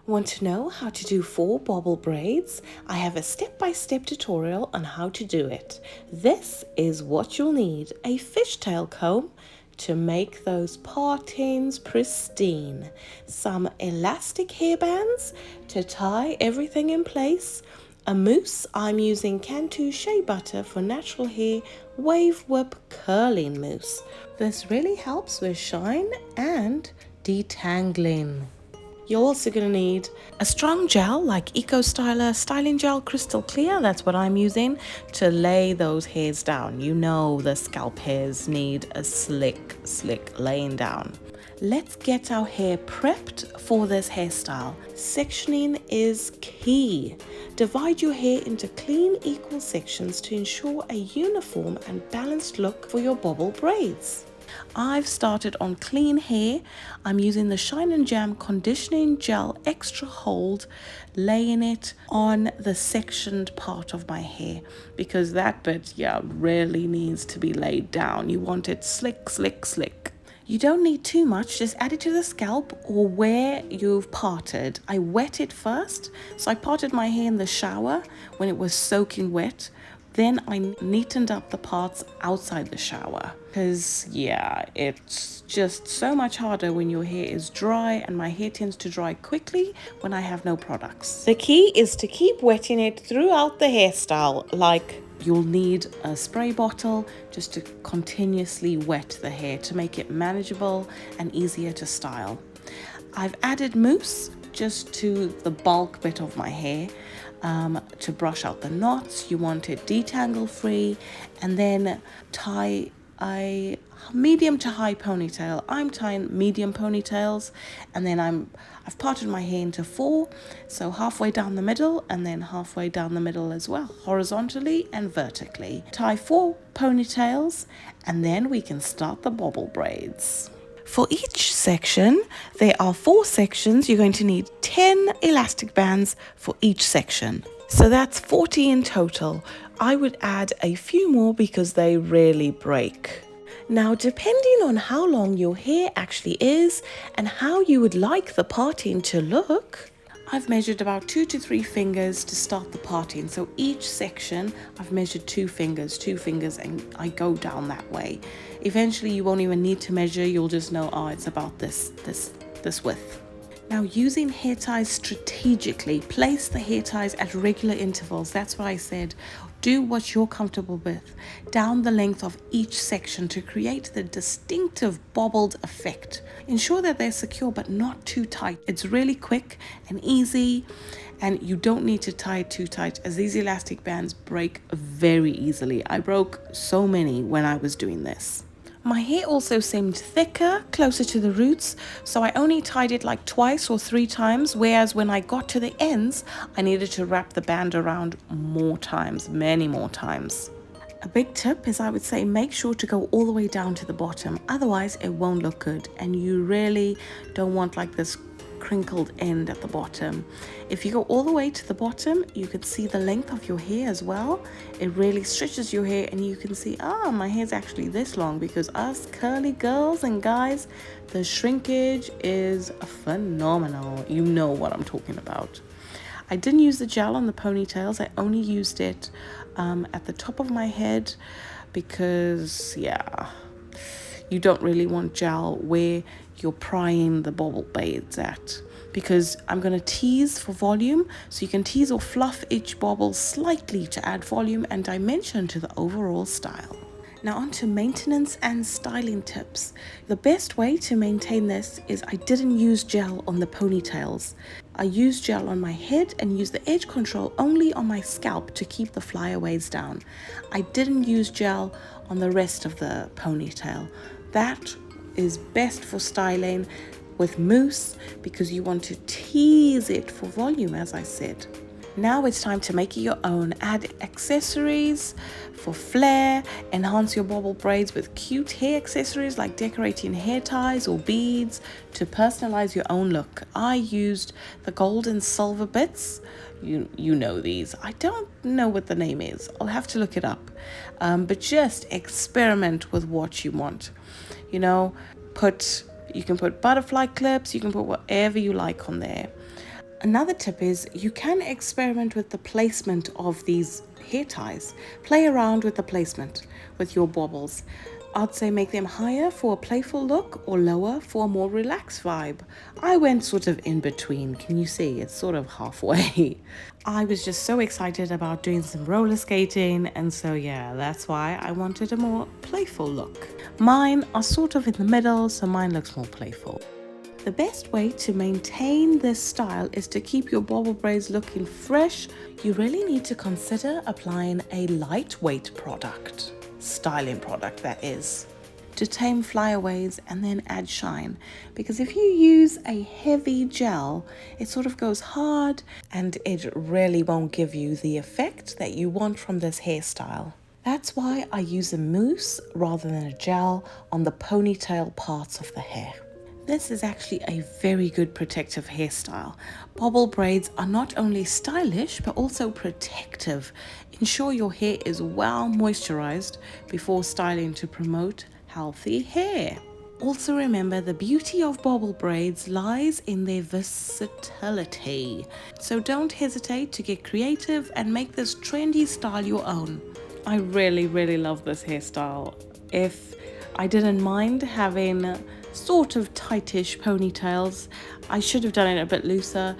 Want to know how to do 4 bobble braids? I have a step-by-step tutorial on how to do it. This is what you'll need: a fishtail comb to make those part-ends pristine, some elastic hairbands to tie everything in place, a mousse. I'm using Cantu Shea Butter for natural hair wave whip curling mousse. This really helps with shine and detangling. You're also going to need a strong gel like Eco Styler Styling Gel Crystal Clear. That's what I'm using to lay those hairs down. You know the scalp hairs need a slick laying down. Let's get our hair prepped for this hairstyle. Sectioning is key. Divide your hair into clean, equal sections to ensure a uniform and balanced look for your bobble braids. I've started on clean hair. I'm using the Shine and Jam Conditioning Gel Extra Hold, laying it on the sectioned part of my hair because that bit, really needs to be laid down. You want it slick. You don't need too much, just add it to the scalp or where you've parted. I wet it first, so I parted my hair in the shower when it was soaking wet. Then I neatened up the parts outside the shower because it's just so much harder when your hair is dry, and my hair tends to dry quickly when I have no products. The key is to keep wetting it throughout the hairstyle. Like, you'll need a spray bottle just to continuously wet the hair to make it manageable and easier to style. I've added mousse just to the bulk bit of my hair to brush out the knots. You want it detangle free, and then tie a medium to high ponytail. I'm tying medium ponytails, and then I've parted my hair into 4, so halfway down the middle and then halfway down the middle as well, horizontally and vertically. Tie 4 ponytails, and then we can start the bobble braids. For each section, there are 4 sections. You're going to need 10 elastic bands for each section. So that's 40 in total. I would add a few more because they really break. Now, depending on how long your hair actually is and how you would like the parting to look, I've measured about 2 to 3 fingers to start the parting. So each section I've measured 2 fingers, and I go down that way. Eventually you won't even need to measure, you'll just know, it's about this width. Now, using hair ties strategically, place the hair ties at regular intervals. That's what I said. Do what you're comfortable with down the length of each section to create the distinctive bobbled effect. Ensure that they're secure but not too tight. It's really quick and easy, and you don't need to tie it too tight as these elastic bands break very easily. I broke so many when I was doing this. My hair also seemed thicker, closer to the roots, so I only tied it like 2 or 3 times, whereas when I got to the ends, I needed to wrap the band around more times, many more times. A big tip is, I would say, make sure to go all the way down to the bottom, otherwise it won't look good, and you really don't want like this crinkled end at the bottom. If you go all the way to the bottom, you can see the length of your hair as well. It really stretches your hair, and you can see, my hair's actually this long, because us curly girls and guys, the shrinkage is phenomenal. You know what I'm talking about. I didn't use the gel on the ponytails. I only used it at the top of my head because you don't really want gel where you're prying the bobble braids at, because I'm going to tease for volume, so you can tease or fluff each bobble slightly to add volume and dimension to the overall style. Now on to maintenance and styling tips. The best way to maintain this is, I didn't use gel on the ponytails. I used gel on my head and used the edge control only on my scalp to keep the flyaways down. I didn't use gel on the rest of the ponytail. That is best for styling with mousse because you want to tease it for volume, as I said. Now it's time to make it your own. Add accessories for flair, enhance your bobble braids with cute hair accessories like decorating hair ties or beads to personalize your own look. I used the gold and silver bits. You know these. I don't know what the name is. I'll have to look it up. But just experiment with what you want. You know, you can put butterfly clips, you can put whatever you like on there. Another tip is you can experiment with the placement of these hair ties. Play around with the placement with your bobbles. I'd say make them higher for a playful look or lower for a more relaxed vibe. I went sort of in between. Can you see? It's sort of halfway. I was just so excited about doing some roller skating, and so yeah, that's why I wanted a more playful look. Mine are sort of in the middle, so mine looks more playful. The best way to maintain this style is to keep your bobble braids looking fresh. You really need to consider applying a lightweight product, styling product that is, to tame flyaways and then add shine. Because if you use a heavy gel, it sort of goes hard and it really won't give you the effect that you want from this hairstyle. That's why I use a mousse rather than a gel on the ponytail parts of the hair. This is actually a very good protective hairstyle. Bobble braids are not only stylish but also protective. Ensure your hair is well moisturized before styling to promote healthy hair. Also remember, the beauty of bobble braids lies in their versatility. So don't hesitate to get creative and make this trendy style your own. I really love this hairstyle. If I didn't mind having sort of tightish ponytails, I should have done it a bit looser.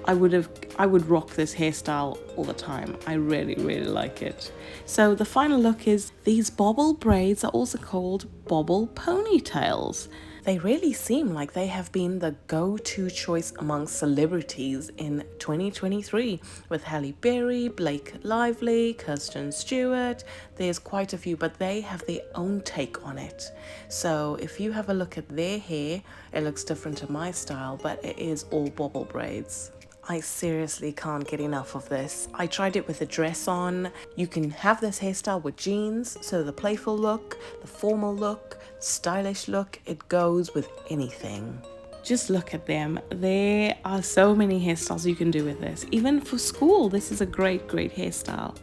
I would rock this hairstyle all the time. I really like it. So the final look is these bobble braids are also called bobble ponytails. They really seem like they have been the go-to choice among celebrities in 2023 with Halle Berry, Blake Lively, Kirsten, Stuart. There's quite a few, but they have their own take on it. So if you have a look at their hair, it looks different to my style, but it is all bobble braids. I seriously can't get enough of this. I tried it with a dress on. You can have this hairstyle with jeans, so the playful look, the formal look, stylish look, it goes with anything. Just look at them. There are so many hairstyles you can do with this. Even for school, this is a great hairstyle.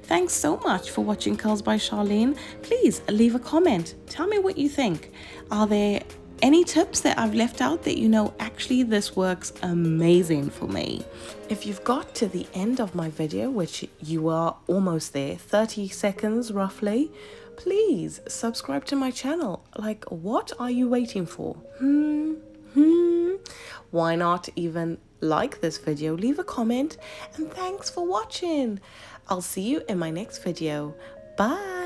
Thanks so much for watching Curls by Sharlene. Please leave a comment. Tell me what you think. Are there any tips that I've left out that you know actually this works amazing for me? If you've got to the end of my video, which you are almost there, 30 seconds roughly, please subscribe to my channel. Like, what are you waiting for? Why not even like this video, leave a comment, and thanks for watching. I'll see you in my next video. Bye.